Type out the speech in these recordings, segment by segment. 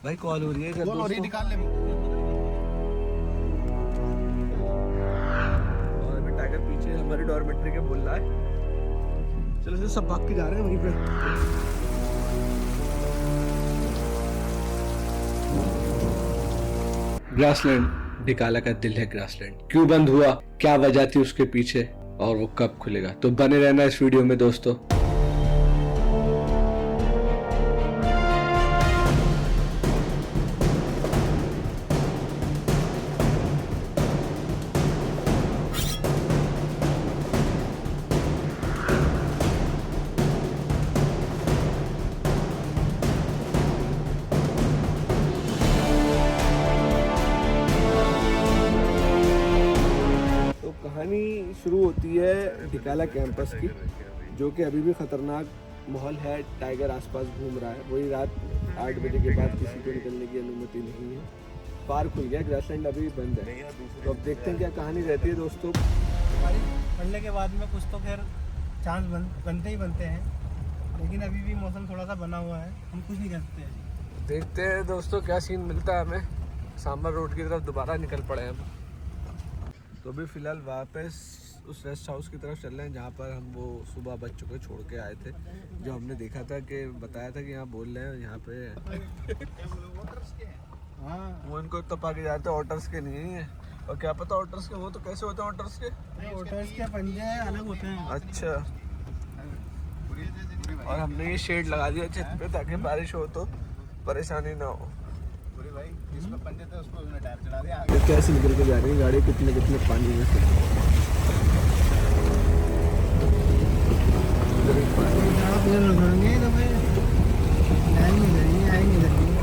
भाई कॉल हो रही है इधर दोस्तों। निकाल ले। और अभी टाइगर पीछे हमारी डॉर्मेट्री के बोल रहा है। चलो से सब भाग के जा रहे हैं वहीं पे। ग्रासलैंड, डिकाला का दिल है ग्रासलैंड। क्यों बंद हुआ, क्या वजह थी उसके पीछे, और वो कब खुलेगा, तो बने रहना इस वीडियो में दोस्तों। कहानी शुरू होती है डिकाला कैंपस की, जो कि अभी भी खतरनाक माहौल है। टाइगर आसपास घूम रहा है। वही रात 8 बजे के बाद किसी को निकलने की अनुमति नहीं है। पार्क खुल गया, ग्रासलैंड अभी बंद है। तो अब देखते हैं क्या कहानी रहती है दोस्तों। पढ़ने के बाद में कुछ तो खैर चांस बनते ही बनते हैं, लेकिन अभी भी मौसम थोड़ा सा बना हुआ है, हम कुछ नहीं कर सकते। देखते हैं दोस्तों क्या सीन मिलता है हमें। सांबर रोड की तरफ दोबारा निकल पड़े हम। तो अभी फ़िलहाल वापस उस रेस्ट हाउस की तरफ चल रहे हैं जहाँ पर हम वो सुबह बच्चों को छोड़ के आए थे, जो हमने देखा था कि बताया था कि यहाँ बोल रहे हैं यहाँ पे। हाँ, वो इनको तपा के जाते हैं, ऑटर्स के नहीं है। और क्या पता ऑटर्स के, वो तो कैसे होते हैं ऑटर्स के? होटल्स के पंजे अलग होते हैं। अच्छा। और हमने ये शेड लगा दिया छत पे ताकि बारिश हो तो परेशानी ना हो। भाई जिसमें पंजे थे उसको उसने टायर चढ़ा दिया। कैसे निकल के जा रही है गाड़ी, कितने कितने पानी में से।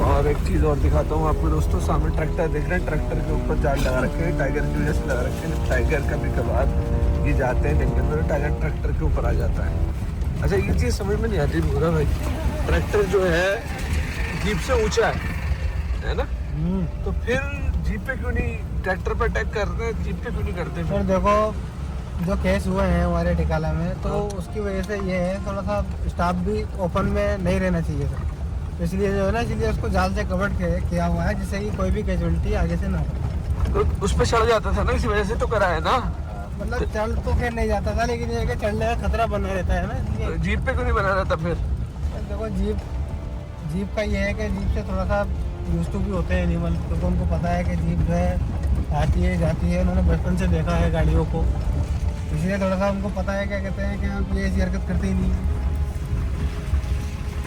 और एक चीज़ और दिखाता हूँ आपको दोस्तों, सामने ट्रैक्टर देख रहे हैं। ट्रैक्टर के ऊपर जाल लगा रखे हैं, टाइगर की वजह से लगा रखे हैं। टाइगर कभी कभार ये जाते हैं जंगल में, टाइगर ट्रैक्टर के ऊपर आ जाता है। अच्छा, ये चीज़ समझ में नहीं आती भूरा भाई, ट्रैक्टर जो है जीप से ऊंचा है ना, तो फिर जीप पे क्यों नहीं, ट्रैक्टर पे अटैक कर रहे हैं, जीप पे क्यों नहीं करते? सर देखो, जो केस हुए हैं हमारे टिकाला में, तो उसकी वजह से ये है थोड़ा सा स्टाफ भी ओपन में नहीं रहना चाहिए सर। तो इसलिए जो है ना, इसलिए उसको जाल से कवर किया हुआ है, जिससे कि कोई भी कैजुअलिटी आगे से ना हो। तो उस पे चढ़ जाता था ना, इसी वजह से तो करा है ना। मतलब चढ़ तो खैर नहीं जाता था, लेकिन ये कि चढ़ने का खतरा बना रहता है ना, इसलिए। जीप पे क्यों नहीं बना रहता फिर? देखो जीप का ये है कि जीप से थोड़ा सा यूज टू भी होते हैं एनिमल, क्योंकि उनको पता है कि जीप जो है आती है जाती है, उन्होंने बचपन से देखा है गाड़ियों को, इसलिए थोड़ा सा उनको पता है, क्या कहते हैं कि आप ये ऐसी हरकत करते ही नहीं।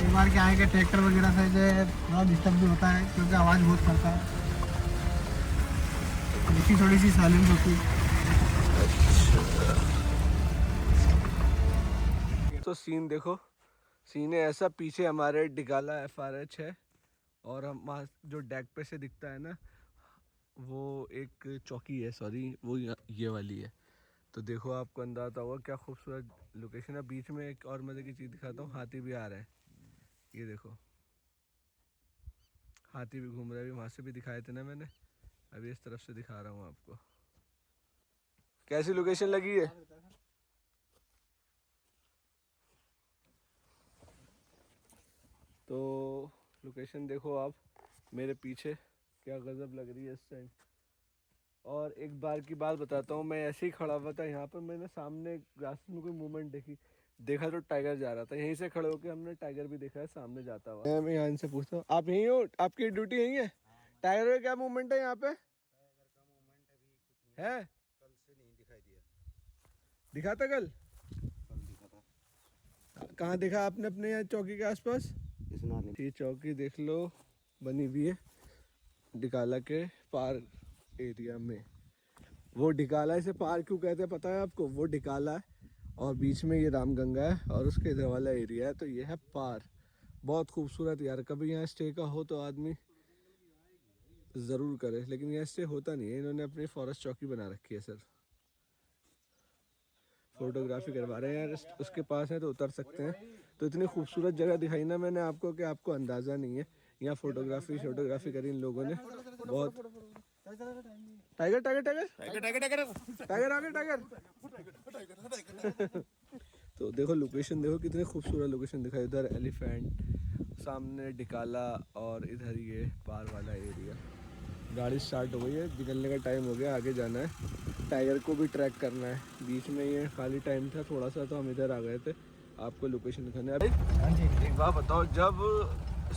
एक बार क्या है कि ट्रैक्टर वगैरह से जो है थोड़ा डिस्टर्ब भी होता है, क्योंकि आवाज़ बहुत करता है, इसकी थोड़ी सी साइलेंस होती है। तो सीन देखो, सीन है ऐसा। पीछे हमारे डिगाला FRH है, और हम वहाँ जो डेक पे से दिखता है ना, वो एक चौकी है, सॉरी वो ये वाली है। तो देखो आपको अंदाजा होगा क्या खूबसूरत लोकेशन है। बीच में एक और मज़े की चीज़ दिखाता हूँ, हाथी भी आ रहा है। ये देखो हाथी भी घूम रहा है। अभी वहाँ से भी दिखाए थे ना मैंने, अभी इस तरफ से दिखा रहा हूँ आपको। कैसी लोकेशन लगी है? तो लोकेशन देखो आप मेरे पीछे, क्या गजब लग रही है इस टाइम। और एक बार की बात बताता हूँ, मैं ऐसे ही खड़ा हुआ था यहाँ पर, मैंने सामने रास्ते में कोई मूवमेंट देखा तो टाइगर जा रहा था। यहीं से खड़े होकर हमने टाइगर भी देखा है सामने जाता हुआ। मैं यहाँ इनसे पूछता हूँ, आप यहीं हो, आपकी ड्यूटी यहीं है? टाइगर का क्या मूवमेंट है यहाँ पे? टाइगर का मूवमेंट अभी कुछ नहीं है? कल से नहीं दिखाई दिया। दिखा था कल? कल दिखा था। कहाँ देखा आपने? अपने यहाँ चौकी के आसपास? इस नाले ये चौकी देख लो, बनी हुई है डिकाला के पार एरिया में। वो डिकाला इसे पार क्यों कहते हैं पता है आपको? वो डिकाला है और बीच में ये रामगंगा है और उसके इधर वाला एरिया है, तो ये है पार। बहुत खूबसूरत यार, कभी यहाँ स्टे का हो तो आदमी ज़रूर करे, लेकिन यहाँ स्टे होता नहीं है। इन्होंने अपनी फॉरेस्ट चौकी बना रखी है सर। फोटोग्राफी करवा रहे हैं यार, उसके पास है तो उतर सकते हैं। तो इतनी खूबसूरत जगह दिखाई ना मैंने आपको कि आपको अंदाज़ा नहीं है। यहाँ फोटोग्राफी करी इन लोगों ने बहुत। Tiger tiger tiger tiger tiger tiger tiger आ गया टाइगर। तो देखो लोकेशन देखो, कितनी खूबसूरत लोकेशन दिखाई। उधर एलिफेंट, सामने डिकाला और इधर ये पार वाला एरिया। गाड़ी स्टार्ट हो गई है, निकलने का टाइम हो गया, आगे जाना है। टाइगर को भी ट्रैक करना है। बीच में ये खाली टाइम था थोड़ा सा, तो हम इधर आ गए थे आपको लोकेशन दिखाने। अरे हाँ जी एक बात बताओ, जब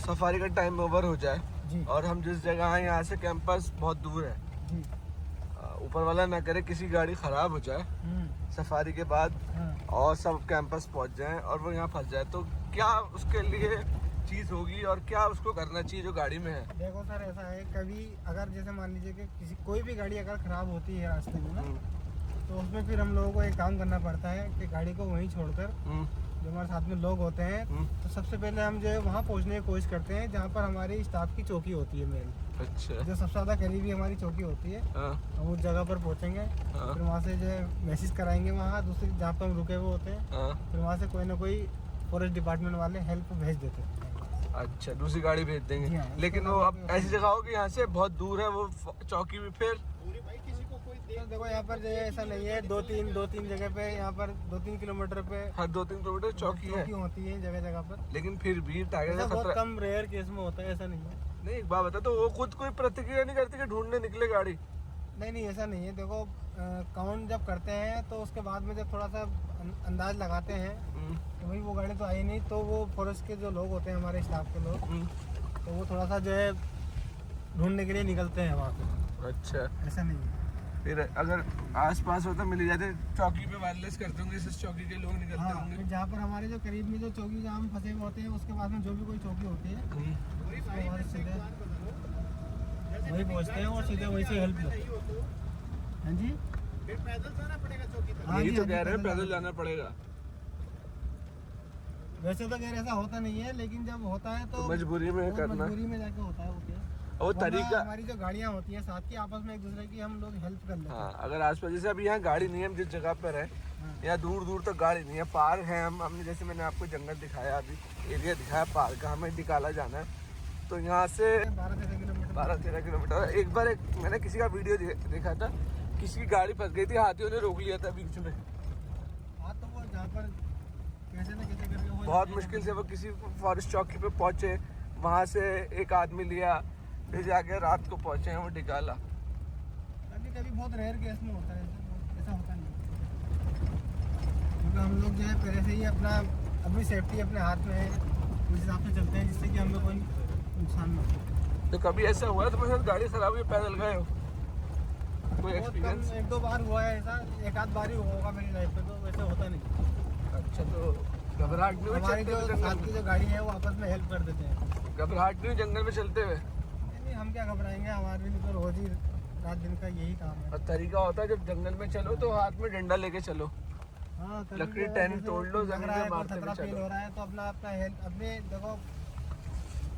सफारी का टाइम ओवर हो जाए जी और हम जिस जगह हैं यहाँ से कैंपस बहुत दूर है, जी। ऊपर वाला ना करे किसी गाड़ी ख़राब हो जाए सफारी के बाद हाँ। और सब कैंपस पहुँच जाएं और वो यहाँ फंस जाए, तो क्या उसके लिए चीज़ होगी और क्या उसको करना चाहिए जो गाड़ी में है? देखो सर, ऐसा है, कभी अगर जैसे मान लीजिए कि किसी कोई भी गाड़ी अगर ख़राब होती है रास्ते में ना, तो उसमें फिर हम लोगों को एक काम करना पड़ता है कि गाड़ी को वहीं छोड़कर जो हमारे साथ में लोग होते हैं, तो सबसे पहले हम जो है वहाँ पहुँचने की कोशिश करते हैं जहाँ पर हमारी स्टाफ की चौकी होती है मेन। अच्छा। जो सबसे ज़्यादा करीबी हमारी चौकी होती है, हाँ। हम उस जगह पर पहुँचेंगे। हाँ। फिर वहाँ से जो है मैसेज कराएंगे वहाँ दूसरी जहाँ पर हम रुके हुए होते हैं। हाँ। फिर वहाँ से कोई ना कोई फॉरेस्ट डिपार्टमेंट वाले हेल्प भेज देते हैं। अच्छा, दूसरी गाड़ी भेज देंगे। जी हाँ, लेकिन वो अब ऐसी जगह हो कि यहाँ से बहुत दूर है वो चौकी भी, फिर पूरी भाई किसी को कोई तो देखो यहाँ पर जो है ऐसा नहीं है, दो तीन जगह पे, यहाँ पर 2-3 किलोमीटर पे हर 2-3 किलोमीटर चौकी है, होती है जगह जगह पर। लेकिन फिर भी टाइगर ऐसा का बहुत खतरा। कम रेयर केस में होता है, ऐसा नहीं है। नहीं, एक बात बता, तो वो खुद कोई प्रतिक्रिया नहीं करती कि ढूंढने निकले गाड़ी? नहीं ऐसा नहीं है। देखो काउंट जब करते हैं तो उसके बाद में जब थोड़ा सा अंदाज लगाते हैं तो भाई वो गाड़ी तो आई नहीं, तो वो फॉरेस्ट के जो लोग होते हैं हमारे स्टाफ के लोग, तो वो थोड़ा सा जो है ढूंढने के लिए निकलते हैं वहाँ पे। अच्छा, ऐसा नहीं है। फिर अगर आस पास हो तो मिल ही जाते, चौकी पे वायरलेस करते होंगे, इस चौकी के लोग निकलते हाँ, होंगे। फिर जहाँ पर हमारे जो करीब में जो चौकी जहाँ हम फंसे हुए होते हैं, उसके बाद में जो भी कोई चौकी होती है उसके बाद सीधे वही पहुँचते हैं और सीधे वहीं से हेल्प लेते हैं। हाँ जी, फिर पैदल जाना पड़ेगा चौकी तक। हाँ यही जी, तो हाँ जी, कह रहे हैं, पैदल जाना पड़ेगा। वैसे तो खैर ऐसा होता नहीं है, लेकिन जब होता है तो मजबूरी में वो करना। मजबूरी में जाके होता है वो केस। वो वरना तरीका। हमारी जो गाड़ियाँ होती हैं साथ की, आपस में एक दूसरे की हम लोग हेल्प कर लेते हैं। हाँ, अगर आसपास जैसे अभी यहाँ गाड़ी नहीं है, हम जिस जगह पर है यहाँ दूर दूर तक गाड़ी नहीं है, पार है। हमने जैसे मैंने आपको जंगल दिखाया, अभी एरिया दिखाया पार का, हमें डिकाला जाना है, तो यहाँ से 12-13 किलोमीटर। एक बार मैंने किसी का वीडियो देखा था, किसी की गाड़ी फंस गई थी, हाथियों ने रोक लिया था बीच में। हाँ, तो वो जहाँ पर कैसे न कैसे करके वो बहुत मुश्किल से वो किसी फॉरेस्ट चौकी पे पहुंचे, वहाँ से एक आदमी लिया, फिर जाके रात को पहुंचे हैं वो डिकाला। कभी कभी बहुत रेयर केस में होता है, ऐसा होता नहीं, क्योंकि हम लोग जो है पहले से ही अपनी सेफ्टी अपने हाथ में है, उस हिसाब से चलते हैं जिससे कि हमें कोई नुकसान ना हो। तो कभी ऐसा हुआ है तुम्हारे साथ गाड़ी खराब हुई पैदल गए हो? कोई बहुत कम, एक्सपीरियंस? 1-2 बार हुआ है ऐसा, एक आध बार ही हुआ होगा मेरी लाइफ में, तो वैसे होता नहीं। अच्छा, तो घबराहट नहीं हुई हमारी चलते जो हुए जंगल साथ की में? जो गाड़ी है वो आपस में हेल्प कर देते हैं। घबराहट नहीं हुई जंगल में चलते हुए? नहीं, हम क्या घबराएंगे, हमारे लिए तो रोज ही रात दिन का यही काम है। और तरीका होता है जब जंगल में चलो तो हाथ में डंडा लेके चलो, हाँ, कभी लकड़ी भी अगर टेन जैसे तोड़ लो, लग जमीन रहा में है, कोई मारते खतरा हुए फील चलो। हो रहा है तो अपना हेल्प अपने देखो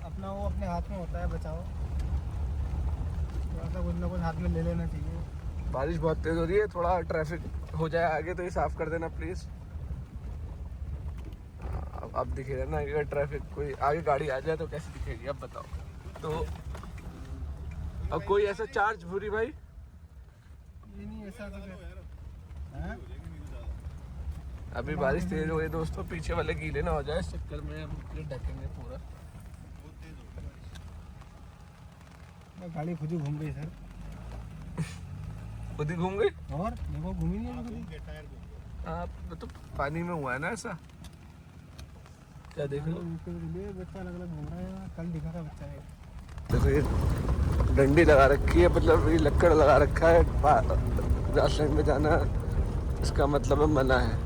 अपना वो अपने हाथ में होता है, बचाओ थोड़ा सा कुछ ना कुछ हाथ में ले लेना चाहिए। बारिश बहुत तेज हो रही है, थोड़ा ट्रैफिक हो जाए आगे तो ये साफ कर देना प्लीज। अब दिखेगा ना अगर ट्रैफिक, कोई आगे गाड़ी आ जाए तो कैसे दिखेगी, अब बताओ। तो अब कोई ऐसा चार्ज भूरी भाई? ये नहीं ऐसा तो फिर हाँ? अभी बारिश तेज हो गई दोस्तों, पीछे वाले गीले ना हो जाए, इस चक्कर में हम ये ढकेंगे पूरा। गाड़ी खुद ही घूम गई सर, खुद ही घूम गई? और देखो घूमी नहीं है खुद ही। हाँ, तो पानी में हुआ है ना ऐसा, क्या देख लो। बच्चा अलग अलग घूम रहा है, कल दिखा था बच्चा है। देखो ये डंडी लगा रखी है, मतलब ये लक्कड़ लगा रखा है, रास्ते में जाना इसका मतलब है मना है।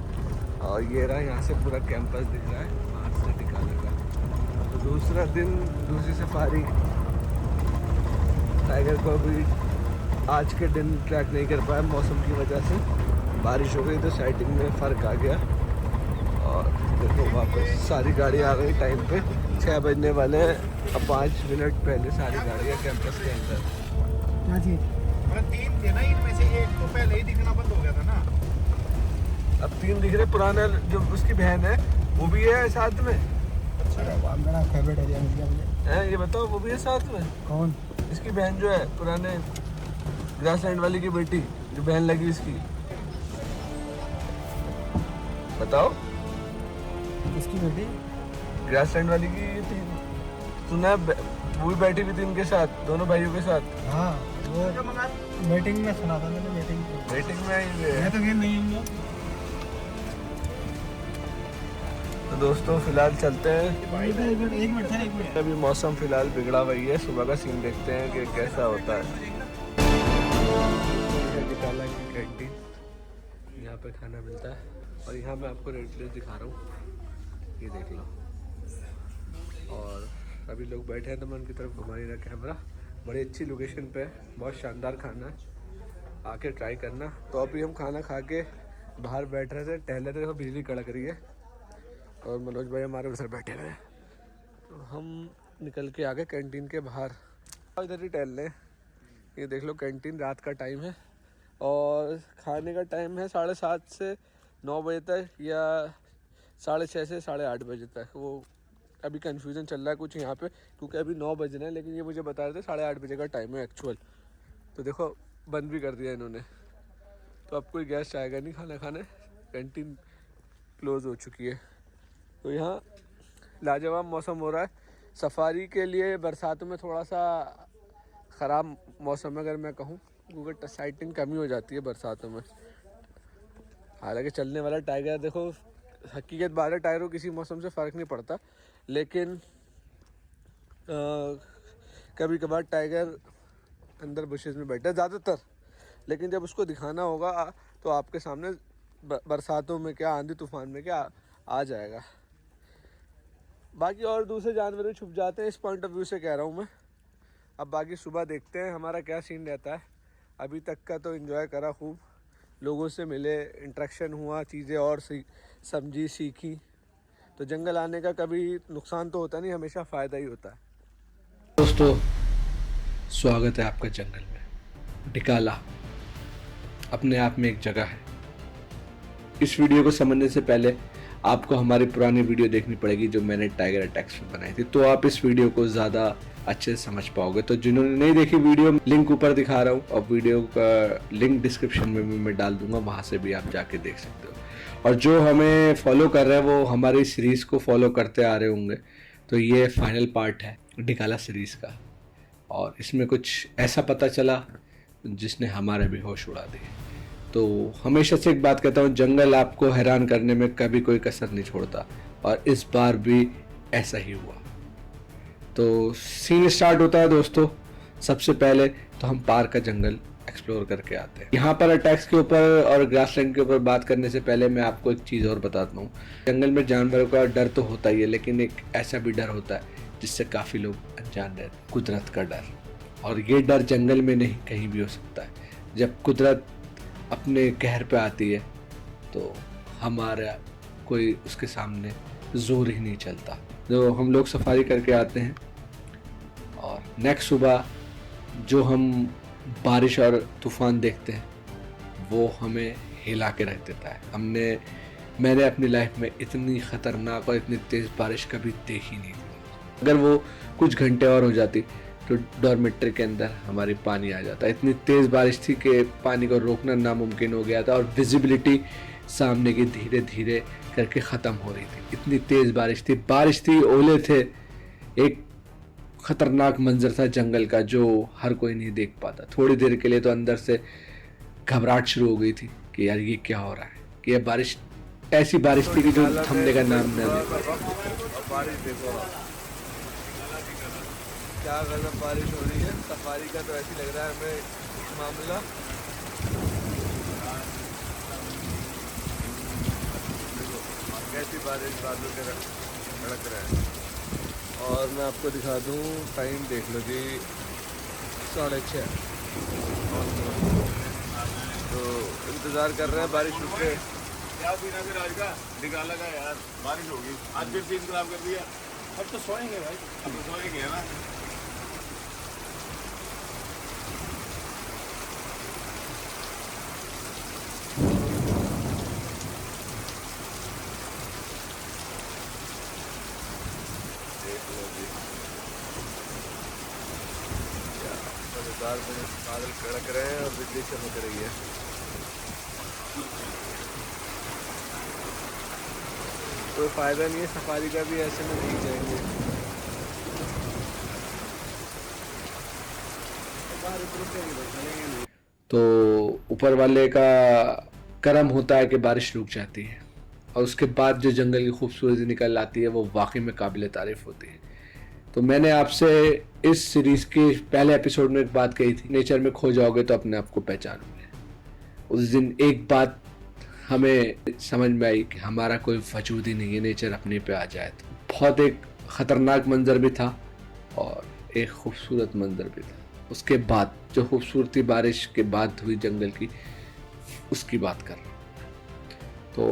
और ये रहा यहाँ से पूरा कैंपस दिख रहा है बाहर से डिकाला का। तो दूसरा दिन, दूसरी सफारी। टाइगर को अभी आज के दिन ट्रैक नहीं कर पाया मौसम की वजह से, बारिश हो गई तो साइटिंग में फ़र्क आ गया। और देखो वापस सारी गाड़ी आ गई टाइम पे, 6 बजने वाले हैं, अब 5 मिनट पहले सारी गाड़ियाँ कैंपस के अंदर। क्या चीज़? मतलब 3 थे ना, इनमें से एक तो पहले ही दिखना बंद हो गया था ना। अब 3 दिख रहे, पुराना जो उसकी बहन है वो भी है साथ में। अरे वाह, मेरा फेवरेट एरिया मिल गया मुझे। है, ये बताओ वो भी है साथ में? कौन? इसकी बहन जो है, पुराने ग्रासलैंड वाली की बेटी, जो बहन लगी इसकी, बताओ। इसकी बेटी? ग्रासलैंड वाली की ये थी सुना है वो भी बैठी हुई थी इनके साथ, दोनों भाइयों के साथ। हाँ वो मीटिंग में सुना था मैंने, मीटिंग में आई हुई है। मैं तो ये नहीं हूँ। तो दोस्तों फिलहाल चलते हैं। एक मिनट। अभी मौसम फिलहाल बिगड़ा हुई है, सुबह का सीन देखते हैं कि कैसा होता है। निकाला की कैंटीन, यहाँ पे खाना मिलता है और यहाँ मैं आपको रेट लिस्ट दिखा रहा हूँ, ये देख लो। और अभी लोग बैठे हैं तो मैं उनकी तरफ घुमा नहीं रहा कैमरा। बड़ी अच्छी लोकेशन पे है, बहुत शानदार खाना है, आके ट्राई करना। तो अभी हम खाना खा के बाहर बैठ रहे थे, टहले थे, तो बिजली कड़क रही है और मनोज भाई हमारे उधर बैठे हुए हैं। तो हम निकल के आ गए कैंटीन के बाहर, इधर ही टहल लें। ये देख लो कैंटीन, रात का टाइम है और खाने का टाइम है 7:30 से 9 बजे तक या 6:30 से 8:30 बजे तक। वो अभी कन्फ्यूज़न चल रहा है कुछ यहाँ पे, क्योंकि अभी 9 बज रहे हैं, लेकिन ये मुझे बता रहे थे 8:30 बजे का टाइम है एक्चुअल। तो देखो बंद भी कर दिया इन्होंने, तो अब कोई गेस्ट आएगा नहीं खाना खाने, कैंटीन क्लोज़ हो चुकी है। तो यहाँ लाजवाब मौसम हो रहा है सफारी के लिए। बरसातों में थोड़ा सा ख़राब मौसम है अगर मैं कहूँ, क्योंकि साइटिंग कमी हो जाती है बरसातों में। हालांकि चलने वाला टाइगर, देखो हकीकत बात है, टायरों किसी मौसम से फ़र्क नहीं पड़ता, लेकिन कभी कभार टाइगर अंदर बुशेस में बैठा है ज़्यादातर, लेकिन जब उसको दिखाना होगा तो आपके सामने बरसातों में क्या, आंधी तूफान में क्या आ जाएगा। बाकी और दूसरे जानवर भी छुप जाते हैं, इस पॉइंट ऑफ व्यू से कह रहा हूँ मैं। अब बाकी सुबह देखते हैं हमारा क्या सीन रहता है। अभी तक का तो एंजॉय करा खूब, लोगों से मिले, इंटरेक्शन हुआ, चीज़ें और समझी सीखी। तो जंगल आने का कभी नुकसान तो होता नहीं, हमेशा फ़ायदा ही होता है। दोस्तों स्वागत है आपका जंगल में। डिकाला अपने आप में एक जगह है। इस वीडियो को समझने से पहले आपको हमारी पुरानी वीडियो देखनी पड़ेगी जो मैंने टाइगर अटैक्स में बनाई थी, तो आप इस वीडियो को ज़्यादा अच्छे से समझ पाओगे। तो जिन्होंने नहीं देखी वीडियो, लिंक ऊपर दिखा रहा हूँ और वीडियो का लिंक डिस्क्रिप्शन में भी मैं डाल दूंगा, वहाँ से भी आप जाके देख सकते हो। और जो हमें फॉलो कर रहे हैं वो हमारी सीरीज़ को फॉलो करते आ रहे होंगे। तो ये फाइनल पार्ट है डिकाला सीरीज़ का, और इसमें कुछ ऐसा पता चला जिसने हमारे भी होश उड़ा दिए। तो हमेशा से एक बात कहता हूँ, जंगल आपको हैरान करने में कभी कोई कसर नहीं छोड़ता, और इस बार भी ऐसा ही हुआ। तो सीन स्टार्ट होता है दोस्तों। सबसे पहले तो हम पार्क का जंगल एक्सप्लोर करके आते हैं। यहाँ पर अटैक्स के ऊपर और ग्रासलैंड के ऊपर बात करने से पहले मैं आपको एक चीज़ और बताता हूँ। जंगल में जानवरों का डर तो होता ही है, लेकिन एक ऐसा भी डर होता है जिससे काफ़ी लोग अनजान रहते हैं, कुदरत का डर। और ये डर जंगल में नहीं कहीं भी हो सकता है। जब कुदरत अपने कहर पे आती है तो हमारा कोई उसके सामने जोर ही नहीं चलता। तो हम लोग सफारी करके आते हैं और नेक्स्ट सुबह जो हम बारिश और तूफान देखते हैं वो हमें हिला के रख देता है। मैंने अपनी लाइफ में इतनी ख़तरनाक और इतनी तेज़ बारिश कभी देखी नहीं थी। अगर वो कुछ घंटे और हो जाती तो डॉर्मेट्री के अंदर हमारी पानी आ जाता। इतनी तेज़ बारिश थी कि पानी को रोकना नामुमकिन हो गया था, और विजिबिलिटी सामने की धीरे धीरे करके ख़त्म हो रही थी। इतनी तेज़ बारिश थी, ओले थे, एक ख़तरनाक मंजर था जंगल का जो हर कोई नहीं देख पाता। थोड़ी देर के लिए तो अंदर से घबराहट शुरू हो गई थी कि यार ये क्या हो रहा है, कि ये बारिश ऐसी बारिश थी कि जो थमने का नाम न ले। बारिश देखो क्या गजब बारिश हो रही है। सफारी का तो ऐसी लग रहा है हमें मामला। देखो कैसी बारिश बादलों के धड़क रहे हैं। और मैं आपको दिखा दूं, टाइम देख लो जी, 6:30। तो इंतज़ार कर रहे हैं बारिश रुके। क्या पीना फिर आज का डिकाला का यार, बारिश होगी आज, फिर सीन खराब कर दिया। अब तो सोएंगे भाई, अब तो सोएंगे ना। बादल कड़क रहे हैं और बिजली चमक रही है। कोई फ़ायदा नहीं है सफारी का भी, ऐसे में नहीं जाएंगे। तो ऊपर वाले का करम होता है कि बारिश रुक जाती है और उसके बाद जो जंगल की खूबसूरती निकल आती है वो वाकई में काबिल तारीफ होती है। तो मैंने आपसे इस सीरीज़ के पहले एपिसोड में एक बात कही थी, नेचर में खो जाओगे तो अपने आप को पहचानोगे। उस दिन एक बात हमें समझ में आई कि हमारा कोई वजूद ही नहीं है, नेचर अपने पे आ जाए तो। बहुत एक ख़तरनाक मंज़र भी था और एक खूबसूरत मंज़र भी था। उसके बाद जो खूबसूरती बारिश के बाद हुई जंगल की, उसकी बात कर रहा हूँ। तो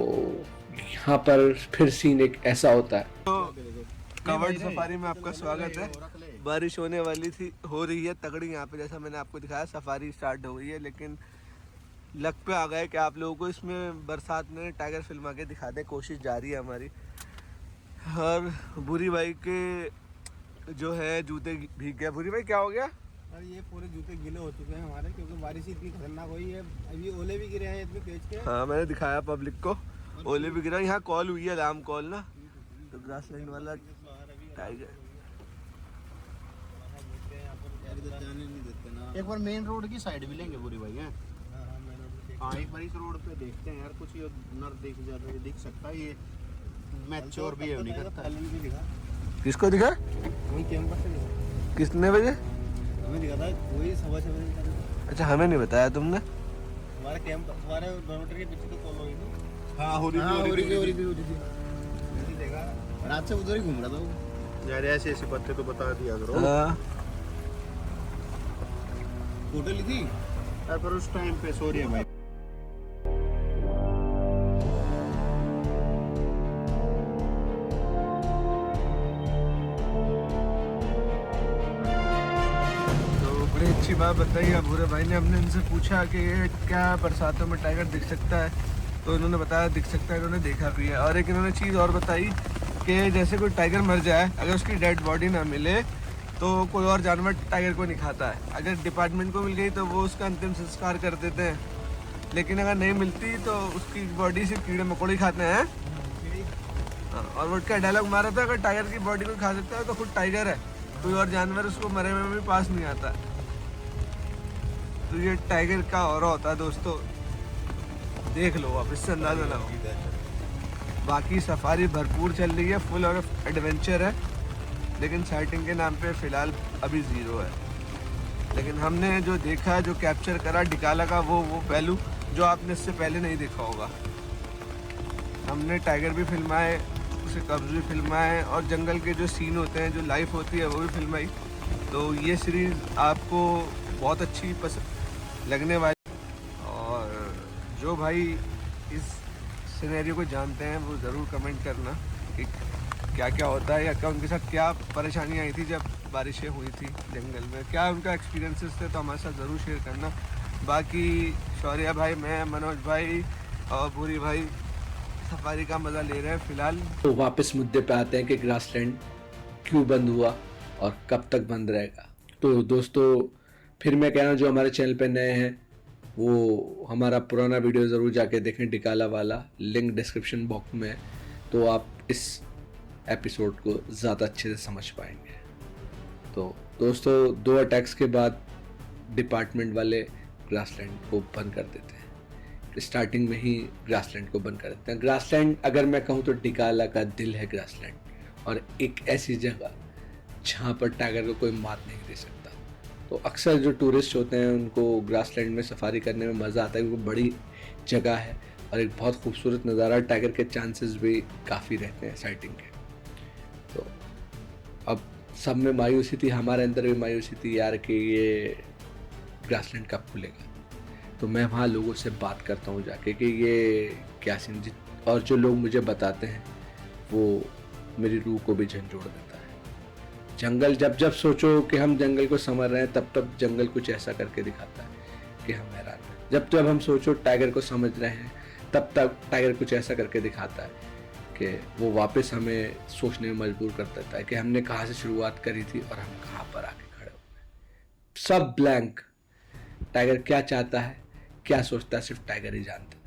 यहाँ पर फिर सीन एक ऐसा होता है। तो कवर्ड सफारी में आपका स्वागत है। बारिश होने वाली थी, हो रही है तगड़ी यहाँ पे, जैसा मैंने आपको दिखाया। सफारी स्टार्ट हो गई है, लेकिन लक पे आ गए कि आप लोगों को इसमें बरसात में टाइगर फिल्मा के दिखा दे। कोशिश जारी है हमारी। और भूरी भाई के जो है जूते भीग गए। भूरी भाई क्या हो गया? और ये पूरे जूते गीले हो चुके हैं हमारे, क्योंकि बारिश इतनी खतरनाक हुई है। अभी ओले भी गिरे हैं इतने तेज के। हाँ, मैंने दिखाया पब्लिक को, ओले भी गिरा। यहाँ कॉल हुई है, अलार्म कॉल ना, तो ग्रासलैंड वाला टाइगर। एक बार मेन रोड की साइड भी लेंगे बुरी भाई हैं। हाँ, एक बार इस रोड पे देखते हैं यार, कुछ ये नर दिख जाता है, दिख सकता है। ये मैच्योर भी है, नहीं करता। किसको दिखा? वही कैंपस से दिखा। कितने बजे? हमें दिखा था वही 6:15। अच्छा, हमें नहीं बताया तुमने। हमारे कैंप, हमारे डॉर्मेटरी के पीछे तो कॉल हुई थी। हाँ, हो रही थी। मैंने देखा रात से उधर ही घूम रहा था वो। यार ऐसे ऐसे पत्ते तो बता दिया करो। हाँ, फोटो ली थी यार, पर उस टाइम पे सॉरी है भाई। बड़ी अच्छी बात बताई है भूरे भाई ने। हमने इनसे पूछा कि ये क्या बरसातों में टाइगर दिख सकता है, तो इन्होंने बताया दिख सकता है, इन्होंने देखा भी है। और एक इन्होंने चीज़ और बताई कि जैसे कोई टाइगर मर जाए, अगर उसकी डेड बॉडी ना मिले तो कोई और जानवर टाइगर को नहीं खाता है। अगर डिपार्टमेंट को मिल गई तो वो उसका अंतिम संस्कार कर देते हैं, लेकिन अगर नहीं मिलती तो उसकी बॉडी से कीड़े मकोड़े खाते हैं। हाँ, और वो का डायलॉग मारा था, अगर टाइगर की बॉडी को खा सकता है तो खुद टाइगर है, कोई और जानवर उसको मरे हुए में भी पास नहीं आता। तो ये टाइगर का ऑरा होता है दोस्तों, देख लो आप, इससे अंदाजा लगाओ। बाकी सफारी भरपूर चल रही है, फुल और एडवेंचर है, लेकिन साइटिंग के नाम पे फ़िलहाल अभी 0 है। लेकिन हमने जो देखा, जो कैप्चर करा डिकाला का, वो पहलू जो आपने इससे पहले नहीं देखा होगा। हमने टाइगर भी फिल्माए, उसे कब्ज भी फिल्माए, और जंगल के जो सीन होते हैं, जो लाइफ होती है, वो भी फिल्माई। तो ये सीरीज़ आपको बहुत अच्छी पसंद लगने वाली। और जो भाई इस सिनेरियो को जानते हैं वो ज़रूर कमेंट करना कि क्या क्या होता है, या क्या उनके साथ क्या परेशानी आई थी जब बारिशें हुई थी जंगल में, क्या उनका एक्सपीरियंसेस थे, तो हमारे साथ ज़रूर शेयर करना। बाकी शौर्या भाई, मैं, मनोज भाई और भूरी भाई सफारी का मज़ा ले रहे हैं फ़िलहाल। तो वापस मुद्दे पे आते हैं कि ग्रासलैंड क्यों बंद हुआ और कब तक बंद रहेगा। तो दोस्तों, फिर मैं कह रहा हूँ, जो हमारे चैनल पे नए हैं वो हमारा पुराना वीडियो ज़रूर जाके देखें, डिकाला वाला, लिंक डिस्क्रिप्शन बॉक्स में है, तो आप इस एपिसोड को ज़्यादा अच्छे से समझ पाएंगे। तो दोस्तों, 2 अटैक्स के बाद डिपार्टमेंट वाले ग्रासलैंड को बंद कर देते हैं। स्टार्टिंग में ही ग्रासलैंड को बंद कर देते हैं। ग्रासलैंड, अगर मैं कहूँ तो डिकाला का दिल है ग्रासलैंड, और एक ऐसी जगह जहाँ पर टाइगर को कोई मात नहीं दे सकता। तो अक्सर जो टूरिस्ट होते हैं उनको ग्रासलैंड में सफारी करने में मज़ा आता है, क्योंकि बड़ी जगह है और एक बहुत खूबसूरत नज़ारा, टाइगर के चांसेस भी काफ़ी रहते हैं साइटिंग के। तो अब सब में मायूसी थी, हमारे अंदर भी मायूसी थी यार कि ये ग्रासलैंड कब खुलेगा। तो मैं वहाँ लोगों से बात करता हूँ जाके कि ये क्या सीन, और जो लोग मुझे बताते हैं वो मेरी रूह को भी झंझोड़ देता है। जंगल, जब सोचो कि हम जंगल को समझ रहे हैं, तब जंगल कुछ ऐसा करके दिखाता है कि हम हैरान हैं। जब हम सोचो टाइगर को समझ रहे हैं, तब टाइगर कुछ ऐसा करके दिखाता है कि वो वापस हमें सोचने में मजबूर कर देता है कि हमने कहाँ से शुरुआत करी थी और हम कहाँ पर आके खड़े हो गए। सब ब्लैंक। टाइगर क्या चाहता है, क्या सोचता है, सिर्फ टाइगर ही जानता है।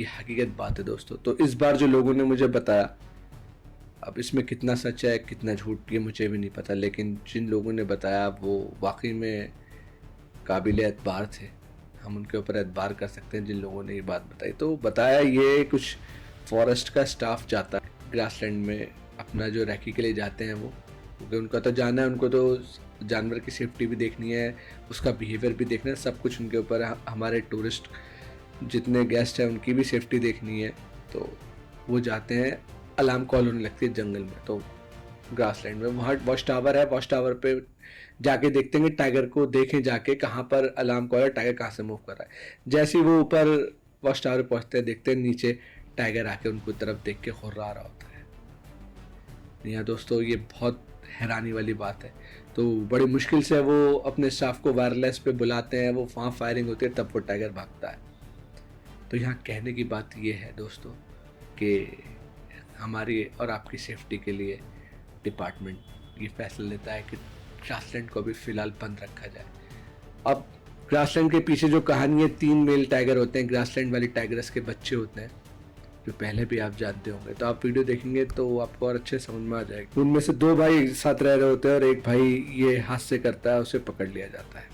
ये हकीकत बात है दोस्तों। तो इस बार जो लोगों ने मुझे बताया, अब इसमें कितना सच है कितना झूठ ये मुझे भी नहीं पता, लेकिन जिन लोगों ने बताया वो वाकई में काबिल एतबार थे, हम उनके ऊपर एतबार कर सकते हैं जिन लोगों ने ये बात बताई। तो बताया ये कुछ फॉरेस्ट का स्टाफ जाता है ग्रासलैंड में, अपना जो रेकी के लिए जाते हैं वो, क्योंकि उनका तो जाना है, उनको तो जानवर की सेफ्टी भी देखनी है, उसका बिहेवियर भी देखना है, सब कुछ उनके ऊपर है। हमारे टूरिस्ट जितने गेस्ट हैं उनकी भी सेफ्टी देखनी है, तो वो जाते हैं, अलार्म कॉल होने लगती है जंगल में, तो ग्रासलैंड में वहाँ वॉच टावर है, वॉच टावर पे जाके देखते हैं कि टाइगर को देखें जाके कहाँ पर अलार्म कॉल है, टाइगर कहाँ से मूव कर रहा है। जैसे ही वो ऊपर वॉच टावर पे पहुँचते हैं, देखते हैं नीचे टाइगर आके उनको तरफ देख के खुर्रा रहा होता है। यहाँ दोस्तों ये बहुत हैरानी वाली बात है। तो बड़ी मुश्किल से वो अपने स्टाफ को वायरलेस पे बुलाते हैं, वो वहाँ फायरिंग होती है, तब वो टाइगर भागता है। तो यहाँ कहने की बात ये है दोस्तों कि हमारी और आपकी सेफ्टी के लिए डिपार्टमेंट ये फैसला लेता है कि ग्रासलैंड को भी फ़िलहाल बंद रखा जाए। अब ग्रासलैंड के पीछे जो कहानी है, 3 मेल टाइगर होते हैं, ग्रासलैंड वाली टाइगर्स के बच्चे होते हैं, जो पहले भी आप जानते होंगे। तो आप वीडियो देखेंगे तो आपको और अच्छे समझ में आ जाएगा। उनमें से 2 भाई एक साथ रह रहे होते हैं और एक भाई ये हाथ से करता है, उसे पकड़ लिया जाता है।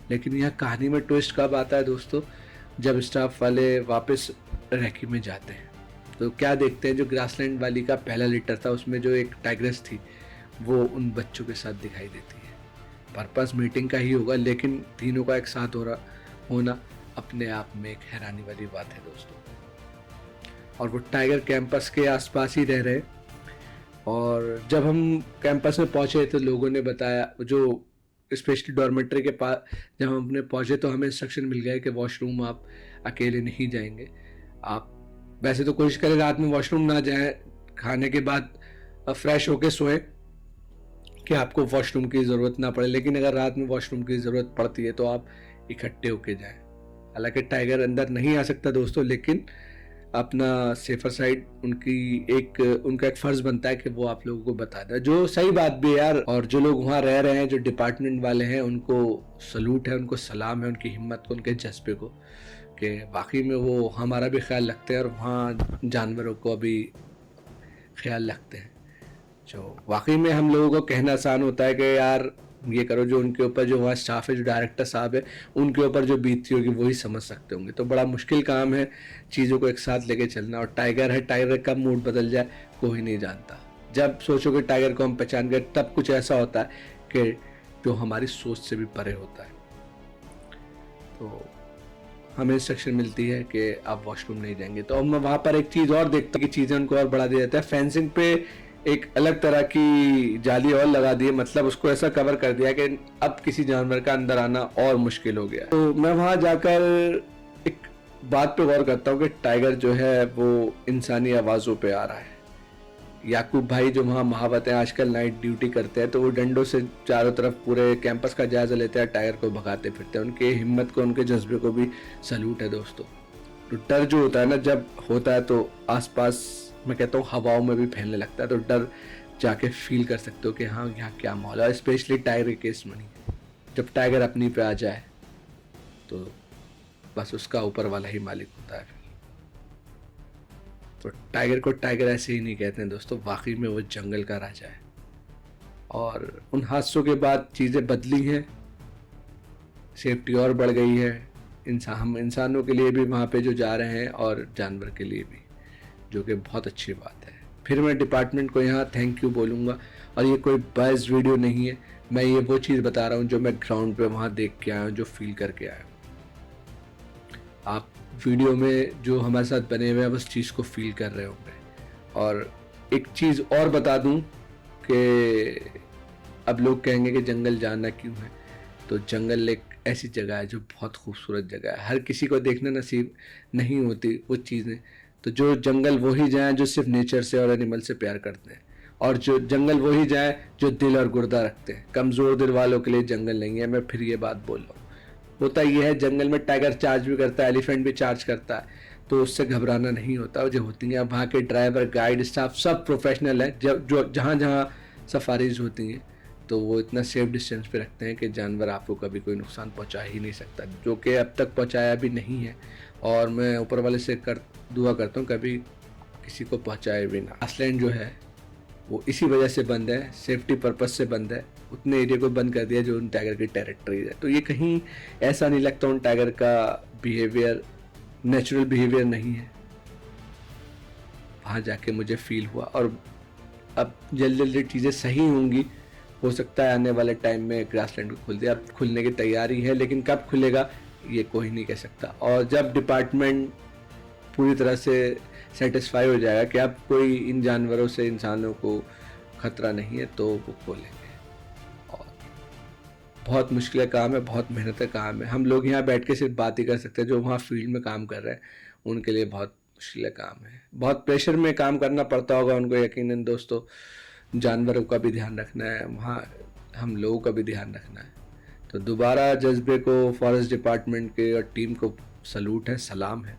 लेकिन यहाँ कहानी में ट्विस्ट कब आता है दोस्तों, जब स्टाफ वाले वापस रेकी में जाते हैं तो क्या देखते हैं, जो ग्रासलैंड वाली का पहला लिटर था उसमें जो एक टाइग्रेस थी वो उन बच्चों के साथ दिखाई देती है। पर्पस मीटिंग का ही होगा, लेकिन तीनों का एक साथ होना अपने आप में एक हैरानी वाली बात है दोस्तों। और वो टाइगर कैंपस के आसपास ही रह रहे। और जब हम कैंपस में पहुंचे तो लोगों ने बताया, जो स्पेशली डॉर्मेट्री के पास जब हम अपने पहुंचे तो हमें इंस्ट्रक्शन मिल गया कि वॉशरूम आप अकेले नहीं जाएंगे। आप वैसे तो कोशिश करें रात में वॉशरूम ना जाएं, खाने के बाद फ्रेश होके सोएं कि आपको वॉशरूम की ज़रूरत ना पड़े, लेकिन अगर रात में वॉशरूम की ज़रूरत पड़ती है तो आप इकट्ठे होके जाएं। हालांकि टाइगर अंदर नहीं आ सकता दोस्तों, लेकिन अपना सेफर साइड उनका एक फ़र्ज़ बनता है कि वो आप लोगों को बता दें, जो सही बात भी है यार। और जो लोग वहाँ रह रहे हैं, जो डिपार्टमेंट वाले हैं, उनको सलूट है, उनको सलाम है, उनकी हिम्मत को, उनके जज्बे को, कि वाकई में वो हमारा भी ख्याल रखते हैं और वहाँ जानवरों को भी ख्याल रखते हैं। जो वाकई में हम लोगों को कहना आसान होता है कि यार ये करो, जो उनके ऊपर जो वहाँ स्टाफ है, जो डायरेक्टर साहब है, उनके ऊपर जो बीतती होगी वही समझ सकते होंगे। तो बड़ा मुश्किल काम है चीज़ों को एक साथ लेके चलना। और टाइगर है, टाइगर कब मूड बदल जाए कोई नहीं जानता। जब सोचो कि टाइगर को हम पहचान गए, तब कुछ ऐसा होता है कि जो हमारी सोच से भी परे होता है। तो हमें इंस्ट्रक्शन मिलती है कि आप वॉशरूम नहीं जाएंगे। तो अब मैं वहाँ पर एक चीज़ और देखता हूँ कि चीज़ें उनको और बढ़ा दिया जाता है। फेंसिंग पे एक अलग तरह की जाली और लगा दी है, मतलब उसको ऐसा कवर कर दिया कि अब किसी जानवर का अंदर आना और मुश्किल हो गया। तो मैं वहाँ जाकर एक बात पे गौर करता हूँ कि टाइगर जो है वो इंसानी आवाज़ों पे आ रहा है। याकूब भाई जो वहाँ महावत हैं, आजकल नाइट ड्यूटी करते हैं, तो वो डंडों से चारों तरफ पूरे कैंपस का जायजा लेते हैं, टाइगर को भगाते फिरते हैं। उनके हिम्मत को, उनके जज्बे को भी सल्यूट है दोस्तों। तो डर जो होता है ना, जब होता है तो आसपास मैं कहता हूँ हवाओं में भी फैलने लगता है। तो डर जाके फील कर सकते हो कि हाँ यहाँ क्या माहौल है। स्पेशली टाइगर के केस में, जब टाइगर अपनी पे आ जाए तो बस उसका ऊपर वाला ही मालिक होता है। तो टाइगर को टाइगर ऐसे ही नहीं कहते हैं दोस्तों, वाकई में वो जंगल का राजा है। और उन हादसों के बाद चीज़ें बदली हैं, सेफ्टी और बढ़ गई है। हम इंसानों के लिए भी वहाँ पे जो जा रहे हैं और जानवर के लिए भी, जो कि बहुत अच्छी बात है। फिर मैं डिपार्टमेंट को यहाँ थैंक यू बोलूँगा। और ये कोई बस वीडियो नहीं है, मैं ये वो चीज़ बता रहा हूँ जो मैं ग्राउंड पे वहाँ देख के आया हूँ, जो फील करके आया हूँ। आप वीडियो में जो हमारे साथ बने हुए हैं उस चीज़ को फील कर रहे होंगे। और एक चीज़ और बता दूं कि अब लोग कहेंगे कि जंगल जाना क्यों है, तो जंगल एक ऐसी जगह है जो बहुत खूबसूरत जगह है। हर किसी को देखना नसीब नहीं होती वो चीज़ें। तो जो जंगल वही जाएँ जो सिर्फ नेचर से और एनिमल से प्यार करते हैं, और जो जंगल वही जाएँ जो दिल और गुर्दा रखते हैं। कमज़ोर दिल वालों के लिए जंगल नहीं है, मैं फिर ये बात बोल रहा हूँ। होता ये है, जंगल में टाइगर चार्ज भी करता है, एलिफेंट भी चार्ज करता है, तो उससे घबराना नहीं होता। जो होती हैं वहाँ के ड्राइवर, गाइड, स्टाफ सब प्रोफेशनल है। जब जो जहाँ सफारीज होती हैं तो वो इतना सेफ डिस्टेंस पे रखते हैं कि जानवर आपको कभी कोई नुकसान पहुँचा ही नहीं सकता, जो कि अब तक पहुँचाया भी नहीं है। और मैं ऊपर वाले से दुआ करता हूँ कभी किसी को पहुँचाए भी ना। ग्रासलैंड जो है वो इसी वजह से बंद है, सेफ्टी पर्पस से बंद है। उतने एरिया को बंद कर दिया जो उन टाइगर की टेरिटरीज है। तो ये कहीं ऐसा नहीं लगता उन टाइगर का बिहेवियर नेचुरल बिहेवियर नहीं है। वहाँ जाके मुझे फील हुआ, और अब जल्दी जल्दी चीज़ें सही होंगी। हो सकता है आने वाले टाइम में ग्रासलैंड को खुल दे, अब खुलने की तैयारी है, लेकिन कब खुलेगा ये कोई नहीं कह सकता। और जब डिपार्टमेंट पूरी तरह से सेटिस्फाई हो जाएगा कि अब कोई इन जानवरों से इंसानों को खतरा नहीं है, तो वो खोलेंगे। और बहुत मुश्किल काम है, बहुत मेहनत का काम है। हम लोग यहाँ बैठ के सिर्फ बात ही कर सकते हैं, जो वहाँ फील्ड में काम कर रहे हैं उनके लिए बहुत मुश्किल काम है। बहुत प्रेशर में काम करना पड़ता होगा उनको, यकीनन दोस्तों। जानवरों का भी ध्यान रखना है, वहाँ हम लोगों का भी ध्यान रखना है। तो दोबारा जज्बे को फॉरेस्ट डिपार्टमेंट के और टीम को सलूट है, सलाम है।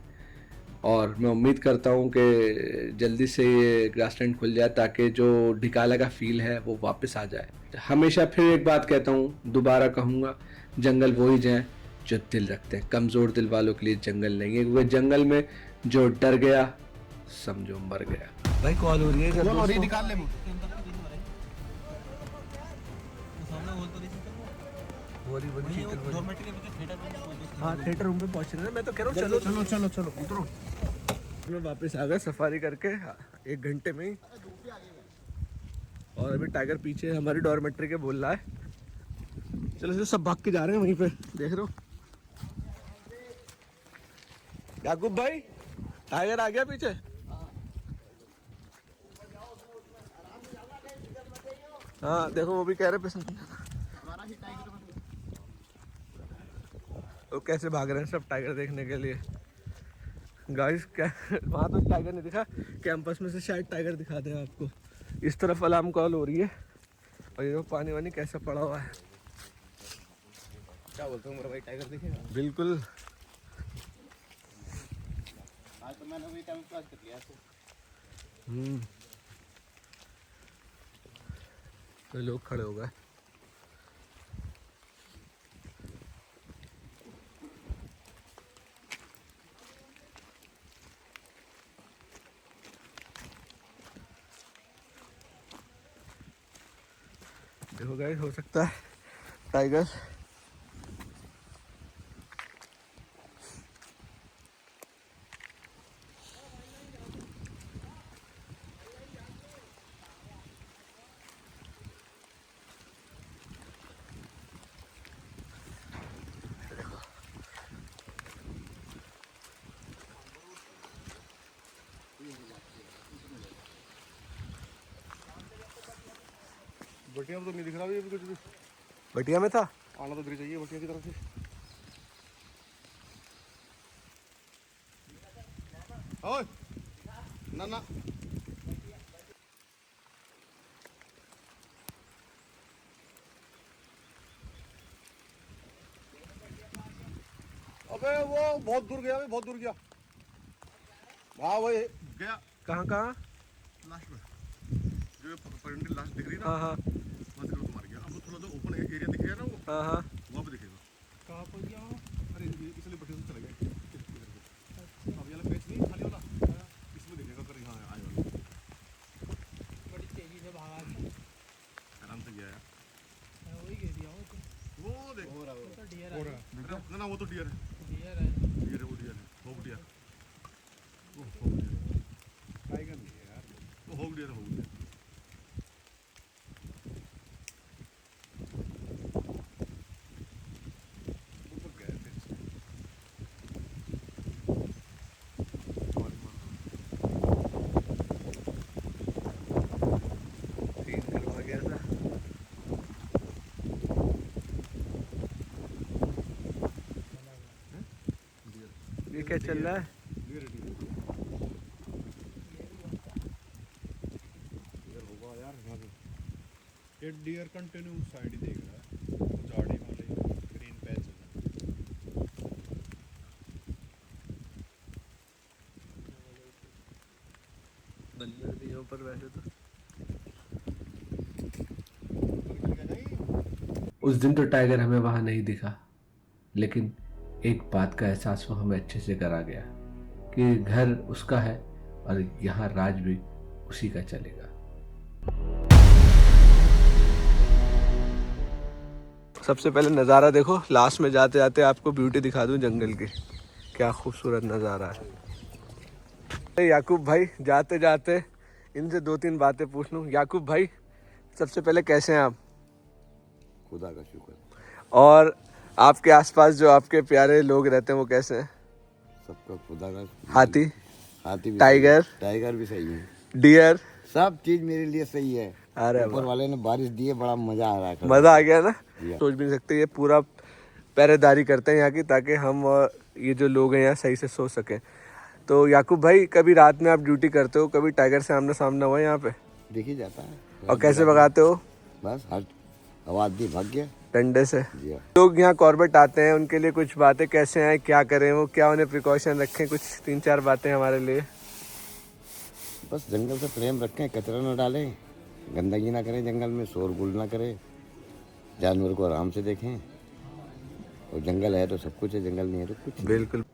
और मैं उम्मीद करता हूँ कि जल्दी से ये ग्रासलैंड खुल जाए, ताकि जो ढिकाला का फील है वो वापस आ जाए। हमेशा फिर एक बात कहता हूँ, दोबारा कहूँगा, जंगल वही जाएं जो दिल रखते हैं। कमज़ोर दिल वालों के लिए जंगल नहीं है, क्योंकि जंगल में जो डर गया समझो मर गया। भाई कॉल हो रही है, निकाल ले हाँ थिएटर रूम पे पहुंच रहे हैं। मैं तो कह रहा हूँ चलो चलो चलो चलो उतरो। मैं वापस आ गया सफारी करके 1 घंटे में ही, और अभी टाइगर पीछे हमारी डॉर्मेट्री के बोल रहा है। चलो चलो सब भाग के जा रहे हैं वहीं पे, देख रहे हो याकूब भाई, टाइगर आ गया पीछे। हाँ देखो वो भी कह रहे पसंद, तो कैसे भाग रहे हैं सब टाइगर देखने के लिए। गाइस क्या वहाँ तो टाइगर नहीं दिखा, कैंपस में से शायद टाइगर दिखा दे आपको। इस तरफ अलार्म कॉल हो रही है, और ये पानी वानी कैसा पड़ा हुआ है। क्या बोलते हो मेरा भाई, टाइगर दिखेगा? बिल्कुल। आज तो मैंने वही टाइम पास कर लिया। तो लोग खड़े हो गए। देखो गाइस, हो सकता है टाइगर बटिया तो नहीं दिख रहा कुछ भी। बटिया में था, आना तो इधर चाहिए बटिया की तरफ से। ओए ना ना अबे वो बहुत दूर गया, बहुत दूर गया। हाँ वही गया। कहाँ कहाँ? लास्ट में जो परंडी लास्ट दिख रही है ना, हाँ हाँ वहाँ से मार गया। अब वो थोड़ा सा ओपन एरिया दिख रहा है ना, वो हाँ हाँ वहाँ पे दिखेगा। कहाँ पर गया वो? अरे इसलिए बटिया से चला गया। अब ये वाला पेज नहीं, खाली वाला इसमें दिखेगा। कर यहाँ आए वाला बड़ी तेजी से भागा, आराम से गया यार। वही कह दिया वो देख तो डियर हो रहा है ना, वो तो डियर है। डियर है। डियर है, वो डियर है। होग डियर, वो होग डियर टाइगर नहीं है यार, वो होग डियर है, होग डियर। ये क्या चल रहा है? ये डियर कंटिन्यू साइड ही देख रहा है, वो झाड़ी वाले ग्रीन पैच है। बंदर भी हैं ऊपर वैसे तो। उस दिन तो टाइगर हमें वहां नहीं दिखा, लेकिन एक बात का एहसास वो हमें अच्छे से करा गया कि घर उसका है और यहाँ राज भी उसी का चलेगा। सबसे पहले नज़ारा देखो, लास्ट में जाते जाते आपको ब्यूटी दिखा दूं जंगल की, क्या खूबसूरत नज़ारा है। याकूब भाई जाते जाते इनसे 2-3 बातें पूछ लूँ। याकूब भाई सबसे पहले कैसे हैं आप? खुदा का शुक्र, और आपके आसपास जो आपके प्यारे लोग रहते हैं वो कैसे हैं? सबका खुदा का। हाथी, हाथी भी टाइगर, सही है, टाइगर भी सही है, डियर, सब चीज मेरे लिए सही है। अरे ऊपर वाले ने बारिश दी है, बड़ा मजा आ रहा है। मज़ा आ गया ना। जी। सोच भी नहीं सकते, ये पूरा पहरेदारी करते हैं यहाँ की, ताकि हम ये जो लोग हैं यहाँ सही से सो सकें। तो याकूब भाई कभी रात में आप ड्यूटी करते हो, कभी टाइगर से आमना सामना हुआ यहाँ पे? देखी जाता है। और कैसे भगाते हो? बस हट आवाज दी, भाग गया। डंडे से। जी हाँ। लोग यहाँ कॉर्बेट आते हैं, उनके लिए कुछ बातें कैसे हैं, क्या करें, वो क्या उन्हें प्रिकॉशन रखें, कुछ 3-4 बातें हमारे लिए। बस जंगल से प्रेम रखें, कचरा न डालें, गंदगी ना करें, जंगल में शोरगुल ना करें, जानवर को आराम से देखें। और जंगल है तो सब कुछ है, जंगल नहीं है तो कुछ नहीं। बिल्कुल।